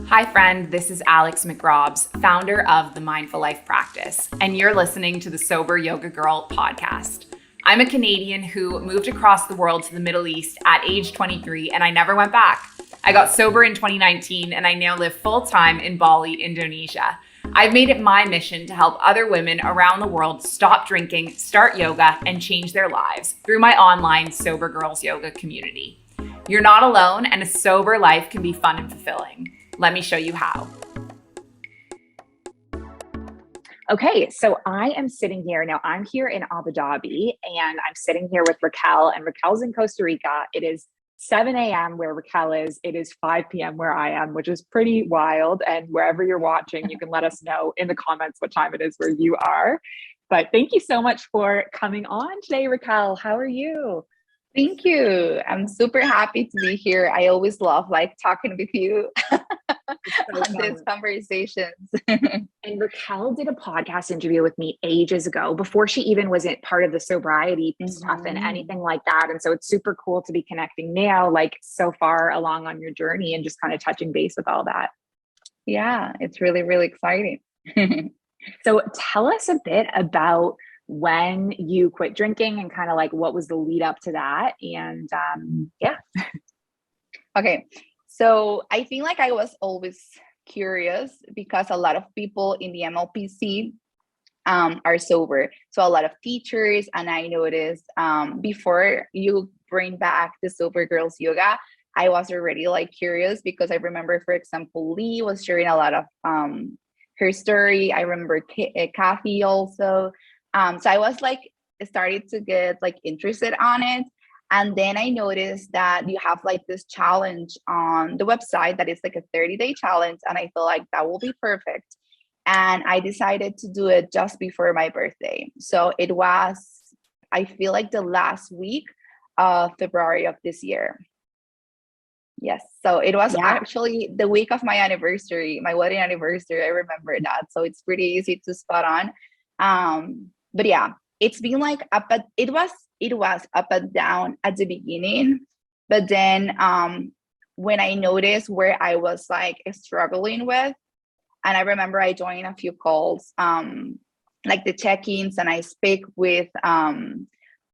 Hi, friend. This is Alex McRobs, founder of the Mindful Life Practice, and you're listening to the Sober Yoga Girl podcast. I'm a Canadian who moved across the world to the Middle East at age 23, and I never went back. I got sober in 2019, and I now live full-time in Bali, Indonesia. I've made it my mission to help other women around the world stop drinking, start yoga, and change their lives through my online Sober Girls Yoga community. You're not alone, and a sober life can be fun and fulfilling. Let me show you how. Okay, so I am sitting here. Now I'm here in Abu Dhabi and I'm sitting here with Raquel, and Raquel's in Costa Rica. It is 7 a.m. where Raquel is. It is 5 p.m. where I am, which is pretty wild. And wherever you're watching, you can let us know in the comments what time it is where you are. But thank you so much for coming on today, Raquel. How are you? Thank you. I'm super happy to be here. I always love talking with you on these conversations. And Raquel did a podcast interview with me ages ago before she even was part of the sobriety stuff and anything like that. And so it's super cool to be connecting now, so far along on your journey and just kind of touching base with all that. Yeah, it's really, really exciting. So tell us a bit about when you quit drinking and kind of what was the lead up to that. And yeah. Okay. So I think I was always curious because a lot of people in the MLPC are sober. So a lot of teachers, and I noticed before you bring back the Sober Girls Yoga, I was already curious because I remember, for example, Lee was sharing a lot of her story. I remember Kathy also. So I was started to get interested on it. And then I noticed that you have this challenge on the website that is a 30-day challenge. And I feel that will be perfect. And I decided to do it just before my birthday. So it was, I feel the last week of February of this year. Yes. So it was actually the week of my anniversary, my wedding anniversary. I remember that. So it's pretty easy to spot on. But yeah, it's been it was up and down at the beginning, but then when I noticed where I was struggling with, and I remember I joined a few calls, the check-ins, and I speak with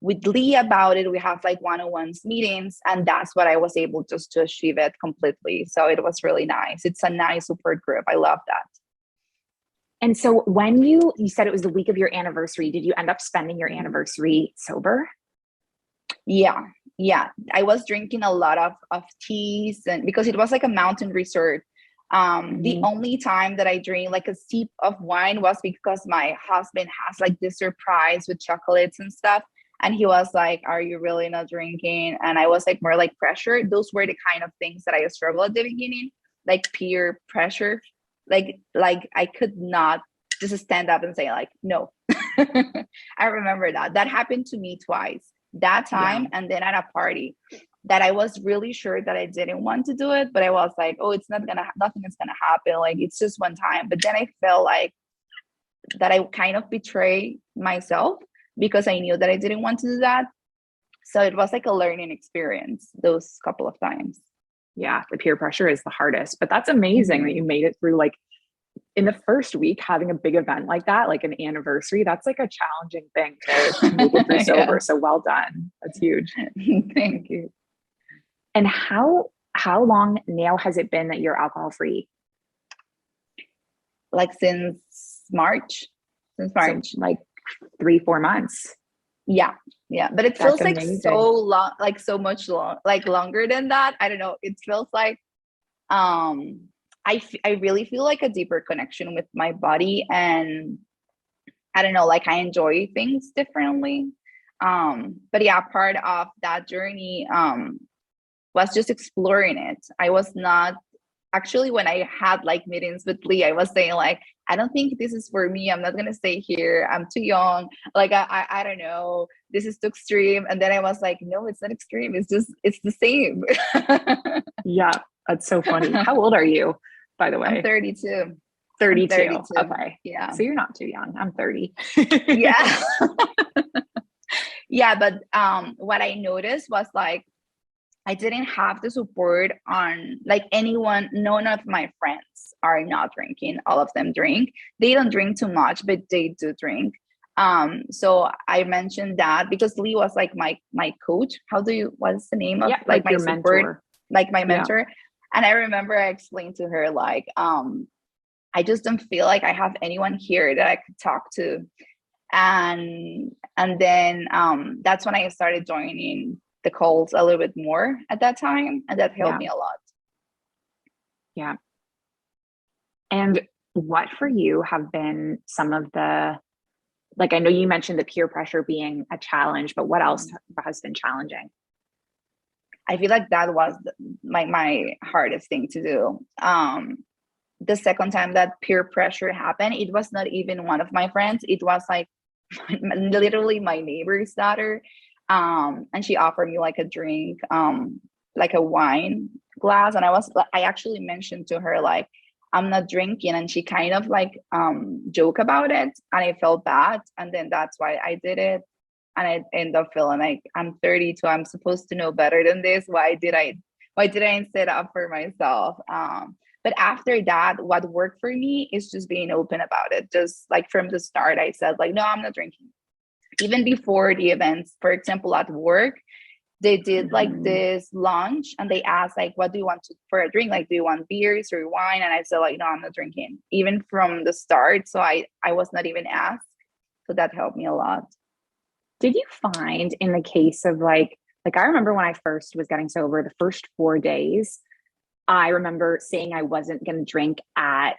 Lee about it. We have one-on-ones meetings, and that's what I was able just to achieve it completely. So it was really nice. It's a nice support group. I love that. And so when you said it was the week of your anniversary, did you end up spending your anniversary sober? Yeah. I was drinking a lot of teas, and because it was a mountain resort. The only time that I drink a sip of wine was because my husband has this surprise with chocolates and stuff. And he was like, "Are you really not drinking?" And I was more pressure. Those were the kind of things that I struggled at the beginning, peer pressure. I could not just stand up and say no. I remember that happened to me twice, that time. And then at a party that I was really sure that I didn't want to do it, but I was oh, nothing is gonna happen. It's just one time. But then I felt that I kind of betrayed myself because I knew that I didn't want to do that. So it was a learning experience those couple of times. Yeah, the peer pressure is the hardest, but that's amazing that you made it through in the first week, having a big event like that, an anniversary. That's a challenging thing to make it through sober. So well done. That's huge. Thank you. And how long now has it been that you're alcohol free? Since March. So 3-4 months. Yeah. But it feels so long, so much longer than that. I don't know. It feels I really feel a deeper connection with my body, and I don't know, I enjoy things differently. But yeah, part of that journey was just exploring it. I was not actually, when I had meetings with Lee, I was saying I don't think this is for me. I'm not gonna stay here. I'm too young. I don't know. This is too extreme. And then I was no, it's not extreme. It's the same. Yeah, that's so funny. How old are you, by the way? I'm 32. 32. Okay. Yeah. So you're not too young. I'm 30. Yeah. Yeah. But what I noticed was I didn't have the support on like anyone. None of my friends are not drinking. All of them drink. They don't drink too much, but they do drink. So I mentioned that because Lee was like my coach. What's the name of like my your support, mentor. like my mentor. And I remember I explained to her like, I just don't feel like I have anyone here that I could talk to. And then that's when I started joining the calls a little bit more at that time, and that helped me a lot. Yeah. And what for you have been some of the, like, I know you mentioned the peer pressure being a challenge, but what else has been challenging? I feel like that was my hardest thing to do. The second time that peer pressure happened, it was not even one of my friends. It was like literally my neighbor's daughter. And she offered me like a drink, like a wine glass. And I actually mentioned to her, like, I'm not drinking. And she kind of like joke about it. And I felt bad. And then that's why I did it. And I end up feeling like I'm 32. I'm supposed to know better than this. Why did I stand up for myself? But after that, what worked for me is just being open about it. Just like from the start, I said like, no, I'm not drinking. Even before the events, for example, at work, they did like this lunch and they asked like, what do you want for a drink? Like, do you want beers or wine? And I said like, no, I'm not drinking, even from the start. So I was not even asked. So that helped me a lot. Did you find in the case of like I remember when I first was getting sober, the first 4 days, I remember saying I wasn't going to drink at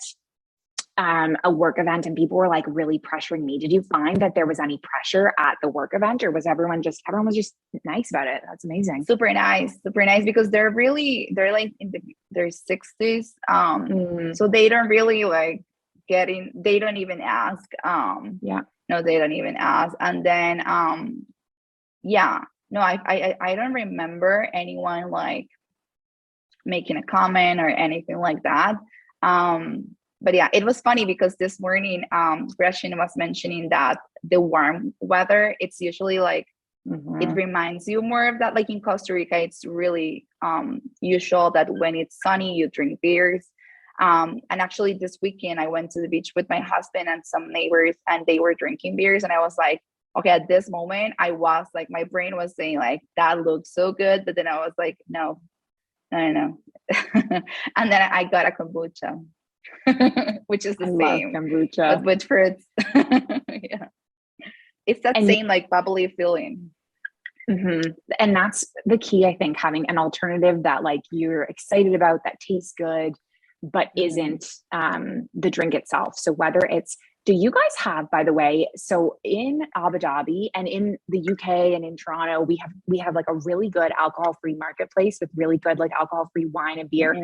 a work event and people were like really pressuring me. Did you find that there was any pressure at the work event, or was everyone was just nice about it? That's amazing. Super nice because they're like in their 60s. So they don't really like they don't even ask. No, they don't even ask. And then no, I don't remember anyone like making a comment or anything like that. But yeah, it was funny because this morning Gretchen was mentioning that the warm weather, it's usually like it reminds you more of that. Like in Costa Rica, it's really usual that when it's sunny you drink beers. And actually this weekend I went to the beach with my husband and some neighbors, and they were drinking beers, and I was like, okay, at this moment I was like, my brain was saying like, that looks so good, but then I was like, no. And then I got a kombucha. Which is the same, love kombucha, but with fruits. Yeah, it's that same like bubbly feeling. And that's the key, I think, having an alternative that like you're excited about, that tastes good, but isn't the drink itself. So whether it's, do you guys have, by the way, so in Abu Dhabi and in the UK and in Toronto, we have like a really good alcohol-free marketplace with really good like alcohol-free wine and beer.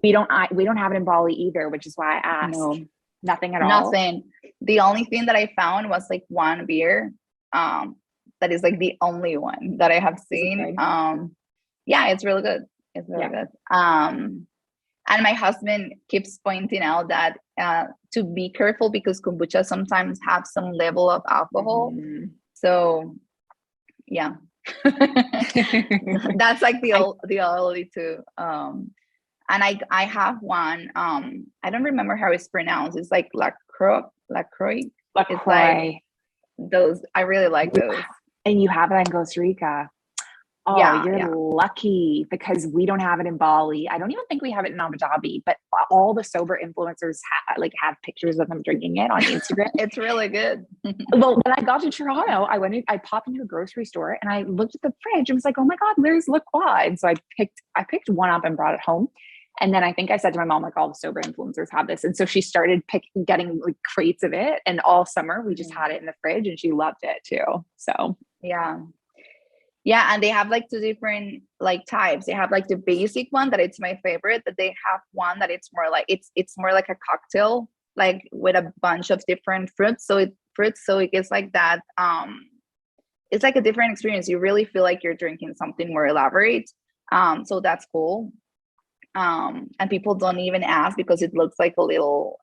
We don't have it in Bali either, which is why I asked. No, nothing at all. Nothing. The only thing that I found was like one beer. That is like the only one that I have seen. Yeah, it's really good. It's really good. And my husband keeps pointing out that to be careful because kombucha sometimes have some level of alcohol. So yeah, that's like the only two. And I have one. I don't remember how it's pronounced. It's like LaCroix. It's like those. I really like those. And you have it in Costa Rica. Oh, you're lucky because we don't have it in Bali. I don't even think we have it in Abu Dhabi, but all the sober influencers have pictures of them drinking it on Instagram. It's really good. Well, when I got to Toronto, I popped into a grocery store and I looked at the fridge and was like, oh my God, there's La Croix. And so I picked one up and brought it home. And then I think I said to my mom, like, all the sober influencers have this. And so she started getting like crates of it. And all summer we just had it in the fridge and she loved it too. So yeah, and they have like two different like types. They have like the basic one that it's my favorite, but they have one that it's more like it's more like a cocktail, like with a bunch of different fruits. So it gets like that. It's like a different experience. You really feel like you're drinking something more elaborate. So that's cool. And people don't even ask because it looks like a little.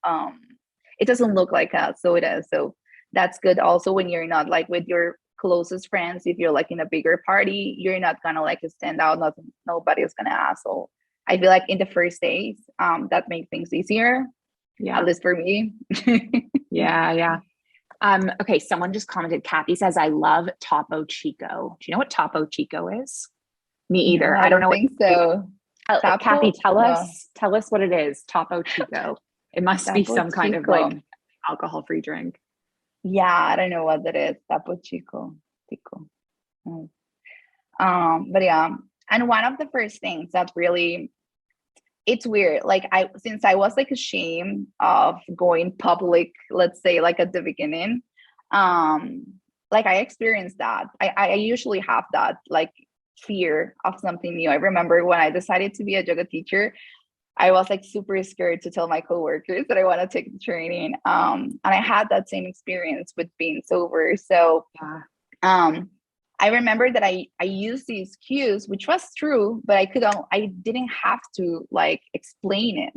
It doesn't look like a soda, so that's good. Also, when you're not like with your closest friends, if you're like in a bigger party, you're not gonna like stand out. Nobody's gonna ask. So I feel like in the first days, that made things easier. Yeah. At least for me. Yeah. Okay. Someone just commented, Kathy says, I love Topo Chico. Do you know what Topo Chico is? Me either. No, I don't know think so. Kathy, tell No. us what it is. Topo Chico. It must be Topo some kind of Chico. like alcohol-free drink. Yeah, I don't know what that is. Topo Chico. But yeah. And one of the first things that really, it's weird. Like since I was like ashamed of going public, let's say like at the beginning, like I experienced that. I usually have that like fear of something new. I remember when I decided to be a yoga teacher, I was like super scared to tell my coworkers that I want to take the training. And I had that same experience with being sober. So I remember that I used the excuse, which was true, but I didn't have to like explain it.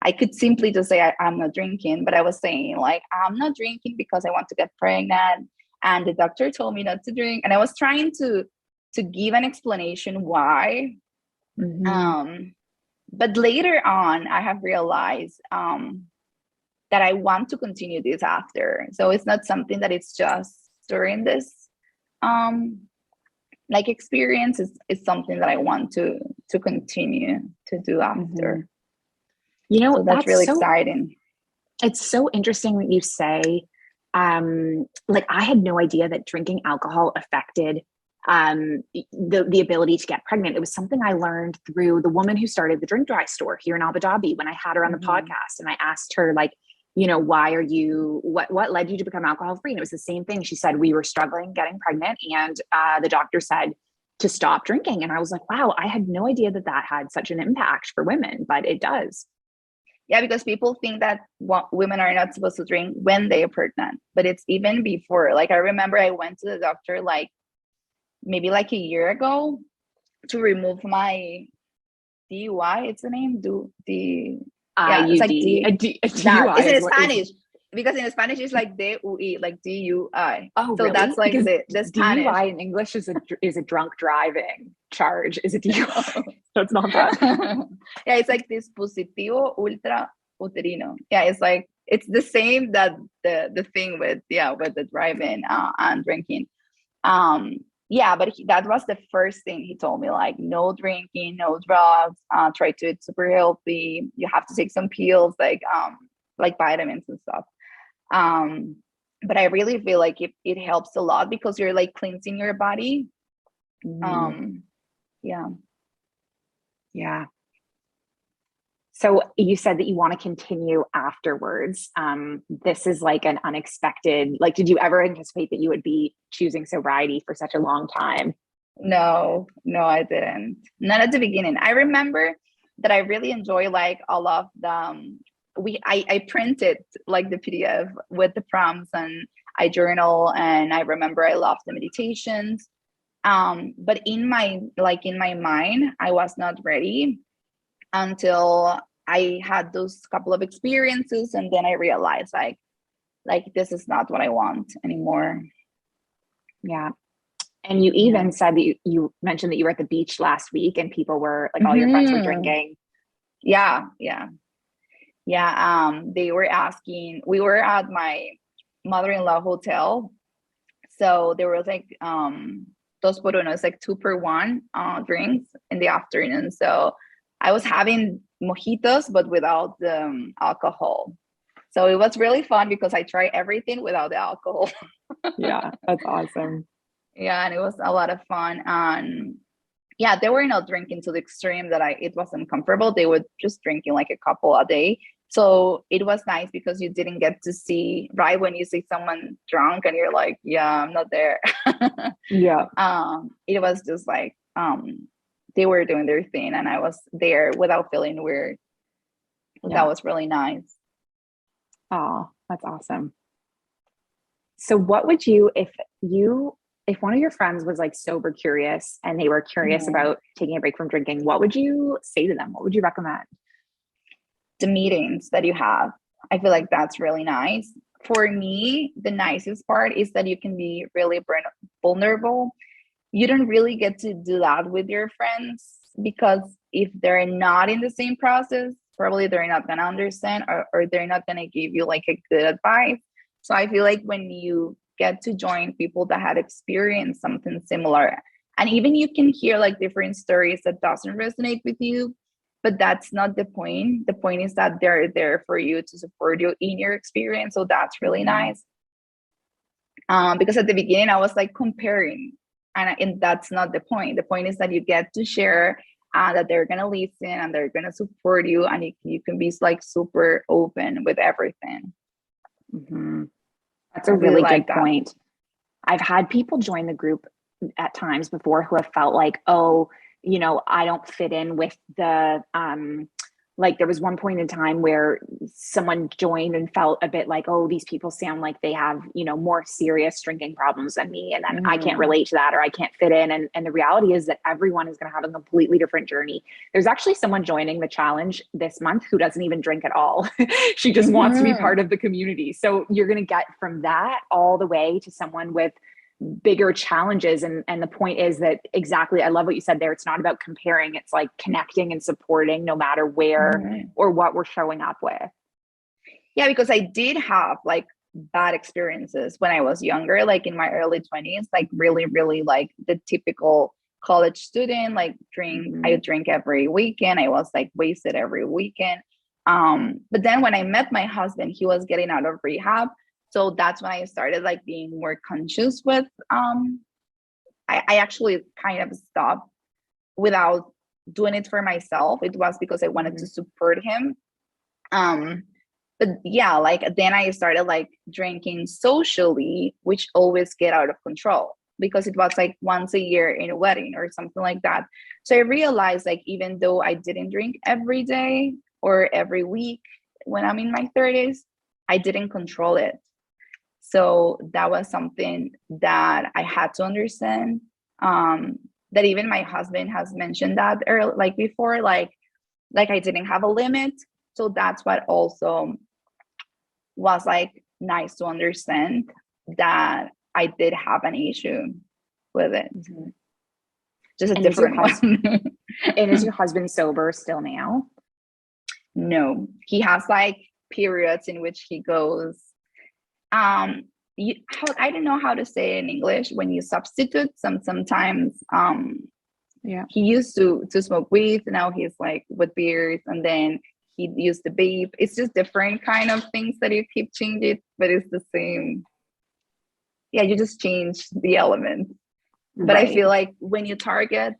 I could simply just say I'm not drinking, but I was saying like, I'm not drinking because I want to get pregnant. And the doctor told me not to drink. And I was trying to give an explanation why. Mm-hmm. But later on, I have realized that I want to continue this after. So it's not something that it's just during this like experience. It's something that I want to continue to do after. You know, so that's really exciting. It's so interesting that you say, like I had no idea that drinking alcohol affected the ability to get pregnant. It was something I learned through the woman who started the drink dry store here in Abu Dhabi when I had her on the podcast, and I asked her like, you know, what led you to become alcohol free? And it was the same thing. She said, we were struggling getting pregnant and the doctor said to stop drinking. And I was like, wow, I had no idea that had such an impact for women, but it does. Yeah, because people think that women are not supposed to drink when they are pregnant, but it's even before. Like I remember I went to the doctor like maybe like a year ago to remove my DUI. It's the name. It's like DUI. It's in Spanish. Because in Spanish it's like DUI, like DUI. Oh, so really? that's like the Spanish. DUI in English is a drunk driving charge. Is a DUI? That's not that. Yeah, it's like dispositivo ultra uterino. Yeah, it's like it's the same that the thing with the driving and drinking. Yeah, but that was the first thing he told me, like no drinking, no drugs, try to eat super healthy. You have to take some pills like vitamins and stuff. But I really feel like it helps a lot because you're like cleansing your body. Yeah. So you said that you want to continue afterwards. This is like an unexpected, like, did you ever anticipate that you would be choosing sobriety for such a long time? No, I didn't. Not at the beginning. I remember that I really enjoy like all of the, I printed like the PDF with the prompts and I journal, and I remember I loved the meditations. But in my mind, I was not ready until I had those couple of experiences, and then I realized like this is not what I want anymore. Yeah. And you even said that you mentioned that you were at the beach last week and people were like, all your friends were drinking. Yeah. They were asking, we were at my mother-in-law hotel. So there was like, dos por uno, it's like 2 for 1 drinks in the afternoon. So I was having mojitos, but without the alcohol. So it was really fun because I tried everything without the alcohol. Yeah, that's awesome. Yeah, and it was a lot of fun. And yeah, they were not drinking to the extreme that it wasn't comfortable. They were just drinking like a couple a day. So it was nice because you didn't get to see right when you see someone drunk and you're like, yeah, I'm not there. Yeah. It was just like they were doing their thing and I was there without feeling weird. So that was really nice. Oh, that's awesome. So what would you, if one of your friends was like sober curious and they were curious about taking a break from drinking, what would you say to them? What would you recommend? The meetings that you have. I feel like that's really nice. for me, the nicest part is that you can be really vulnerable. You don't really get to do that with your friends, because if they're not in the same process, probably they're not going to understand, or they're not going to give you like a good advice. So I feel like when you get to join people that had experienced something similar, and even you can hear like different stories that doesn't resonate with you, but that's not the point. The point is that they're there for you to support you in your experience. So that's really nice. Because at the beginning I was like comparing, and that's not the point. The point is that you get to share, that they're going to listen and they're going to support you, and you can be like super open with everything. That's a really good point. I've had people join the group at times before who have felt like, oh, you know, I don't fit in with the, like there was one point in time where someone joined and felt a bit like, oh, these people sound like they have, you know, more serious drinking problems than me. And then I can't relate to that, or I can't fit in. And the reality is that everyone is going to have a completely different journey. There's actually someone joining the challenge this month who doesn't even drink at all. She just wants to be part of the community. So you're going to get from that all the way to someone with bigger challenges. And the point is that exactly, I love what you said there. It's not about comparing. It's like connecting and supporting no matter where or what we're showing up with. Yeah, because I did have like bad experiences when I was younger, like in my early 20s, like really, really like the typical college student, like I would drink every weekend. I was like wasted every weekend. But then when I met my husband, he was getting out of rehab. So that's when I started like being more conscious with, I actually kind of stopped without doing it for myself. It was because I wanted to support him. But yeah, like then I started like drinking socially, which always get out of control, because it was like once a year in a wedding or something like that. So I realized like, even though I didn't drink every day or every week when I'm in my 30s, I didn't control it. So that was something that I had to understand, that even my husband has mentioned that earlier, like before, like I didn't have a limit. So that's what also was like nice to understand, that I did have an issue with it. Just a different one. And is your husband sober still now? No, he has like periods in which he goes, I don't know how to say it in English, when you substitute sometimes, he used to smoke weed, now he's like with beers, and then he used to vape. It's just different kind of things that you keep changing, but it's the same. Yeah, you just change the element. But I feel like when you target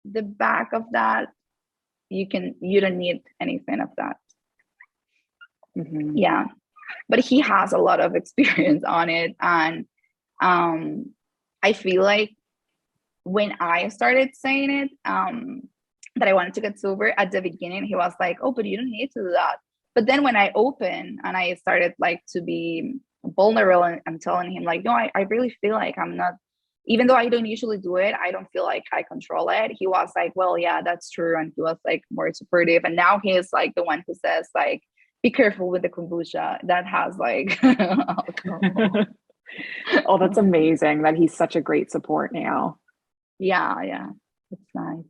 the back of that, you don't need anything of that. Yeah. But he has a lot of experience on it. And I feel like when I started saying it, that I wanted to get sober, at the beginning, he was like, oh, but you don't need to do that. But then when I opened and I started like to be vulnerable, and I'm telling him like, no, I really feel like I'm not, even though I don't usually do it, I don't feel like I control it. He was like, well, yeah, that's true. And he was like more supportive. And now he's like the one who says like, be careful with the kombucha that has like alcohol. Oh, that's amazing that he's such a great support now. Yeah, it's nice.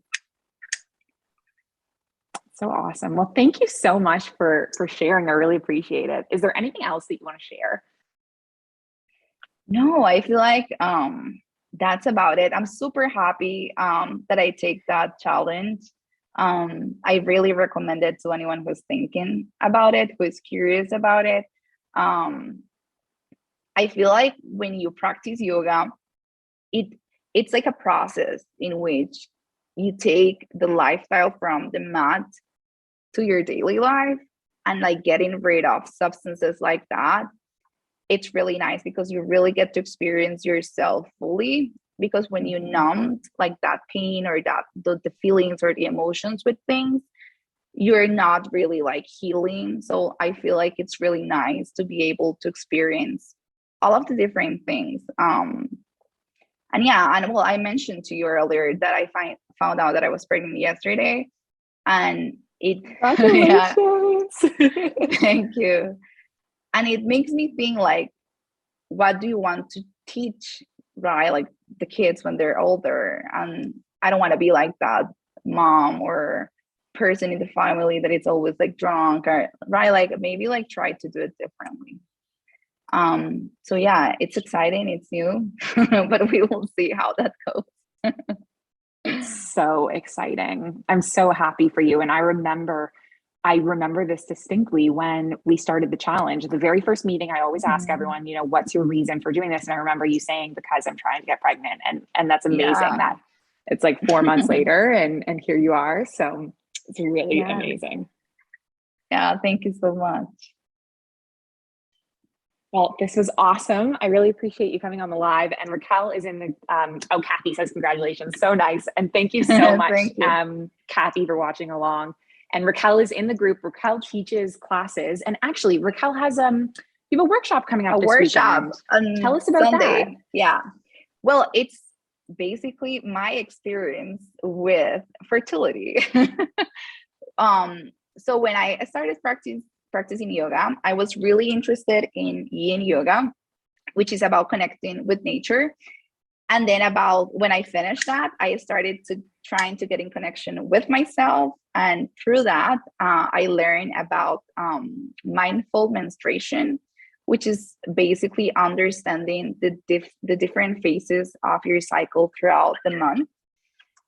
So awesome. Well, thank you so much for sharing. I really appreciate it. Is there anything else that you want to share? No, I feel like that's about it. I'm super happy that I take that challenge. I really recommend it to anyone who's thinking about it, who is curious about it. I feel like when you practice yoga, it's like a process in which you take the lifestyle from the mat to your daily life, and like getting rid of substances like that. It's really nice because you really get to experience yourself fully. Because when you numb like that pain or that the feelings or the emotions with things, you're not really like healing. So I feel like it's really nice to be able to experience all of the different things. And yeah, and well, I mentioned to you earlier that I found out that I was pregnant yesterday, and it Congratulations. Thank you. And it makes me think like, what do you want to teach, right? Like the kids when they're older. And I don't want to be like that mom or person in the family that it's always like drunk, or right, like maybe like try to do it differently. So yeah, it's exciting, it's new, but we will see how that goes. It's so exciting. I'm so happy for you. And I remember this distinctly when we started the challenge. The very first meeting, I always ask everyone, you know, what's your reason for doing this? And I remember you saying, because I'm trying to get pregnant. And that's amazing that it's like 4 months later and here you are. So it's really amazing. Yeah, thank you so much. Well, this was awesome. I really appreciate you coming on the live. And Raquel is in the, Kathy says congratulations. So nice. And thank you so much, Kathy, for watching along. And Raquel is in the group. Raquel teaches classes. And actually, Raquel has, you have a workshop coming up this weekend. Tell us about Sunday. that. Yeah. Well, it's basically my experience with fertility. So when I started practicing yoga, I was really interested in yin yoga, which is about connecting with nature. And then when I finished that, I started trying to get in connection with myself. And through that, I learned about mindful menstruation, which is basically understanding the different phases of your cycle throughout the month.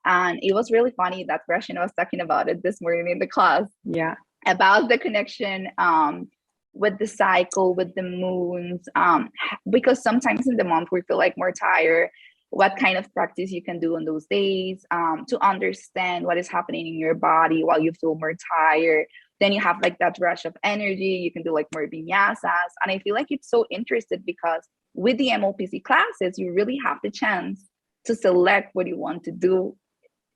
And it was really funny that Russian was talking about it this morning in the class. Yeah. About the connection with the cycle, with the moons, because sometimes in the month we feel like more tired. What kind of practice you can do on those days to understand what is happening in your body while you feel more tired. Then you have like that rush of energy. You can do like more vinyasas. And I feel like it's so interesting because with the MLPC classes, you really have the chance to select what you want to do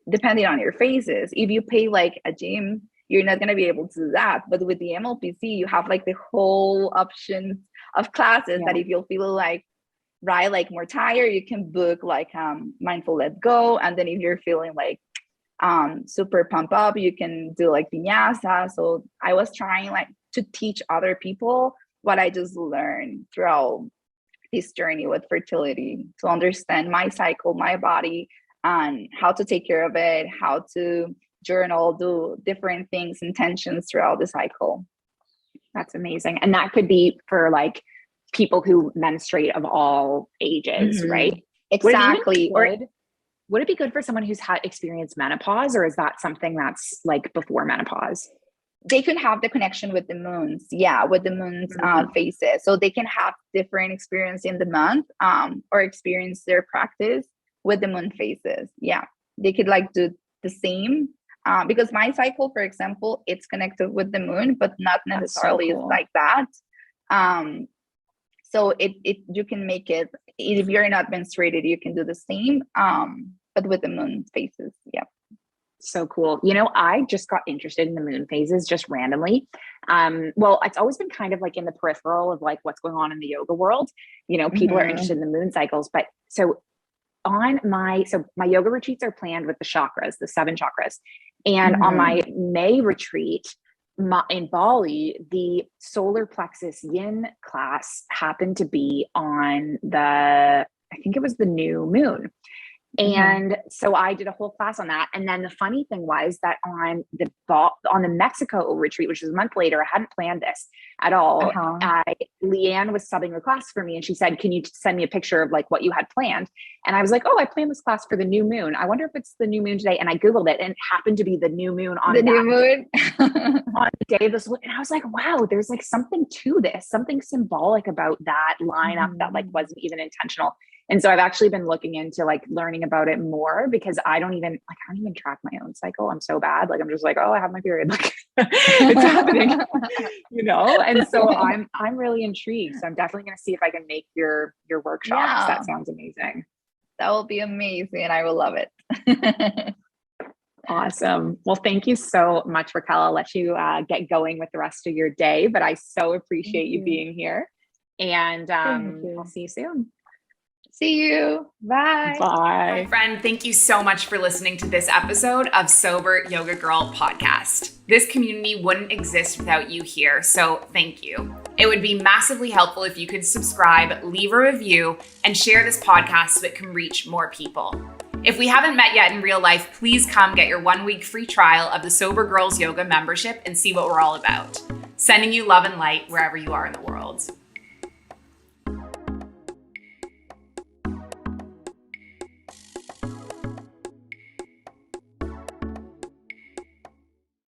depending on your phases. If you pay like a gym, you're not going to be able to do that. But with the MLPC, you have like the whole options of classes that if you'll feel like, right, like more tired, you can book like mindful let go. And then if you're feeling like super pump up, you can do like vinyasa. So I was trying like to teach other people what I just learned throughout this journey with fertility, to understand my cycle, my body, and how to take care of it, how to journal, do different things, intentions throughout the cycle. That's amazing. And that could be for like people who menstruate of all ages, right? Exactly. Would it be good for someone who's had experienced menopause, or is that something that's like before menopause? They could have the connection with the moons. Yeah, with the moons phases. So they can have different experience in the month or experience their practice with the moon phases. Yeah, they could like do the same. Because my cycle, for example, it's connected with the moon, but not necessarily like that. So you can make it, if you're not menstruated, you can do the same, but with the moon phases. Yeah. So cool. You know, I just got interested in the moon phases just randomly. Well, it's always been kind of like in the peripheral of like what's going on in the yoga world. You know, people are interested in the moon cycles, but so my yoga retreats are planned with the chakras, the 7 chakras. And on my May retreat in Bali, the solar plexus yin class happened to be on I think it was the new moon. And so I did a whole class on that. And then the funny thing was that on the Mexico retreat, which was a month later, I hadn't planned this at all. Leanne was subbing the class for me and she said, can you send me a picture of like what you had planned? And I was like, oh, I planned this class for the new moon. I wonder if it's the new moon today. And I Googled it and it happened to be the new moon on the day of this. And I was like, wow, there's like something to this, something symbolic about that lineup that like wasn't even intentional. And so I've actually been looking into like learning about it more because I don't even track my own cycle. I'm so bad. Like, I'm just like, oh, I have my period. Like it's happening, you know? And so I'm really intrigued. So I'm definitely going to see if I can make your workshops. Yeah. That sounds amazing. That will be amazing. I will love it. Awesome. Well, thank you so much, Raquel. I'll let you get going with the rest of your day, but I so appreciate you being here and I'll see you soon. See you. Bye. Bye. My friend, thank you so much for listening to this episode of Sober Yoga Girl podcast. This community wouldn't exist without you here, so thank you. It would be massively helpful if you could subscribe, leave a review, and share this podcast so it can reach more people. If we haven't met yet in real life, please come get your 1-week free trial of the Sober Girls Yoga membership and see what we're all about. Sending you love and light wherever you are in the world.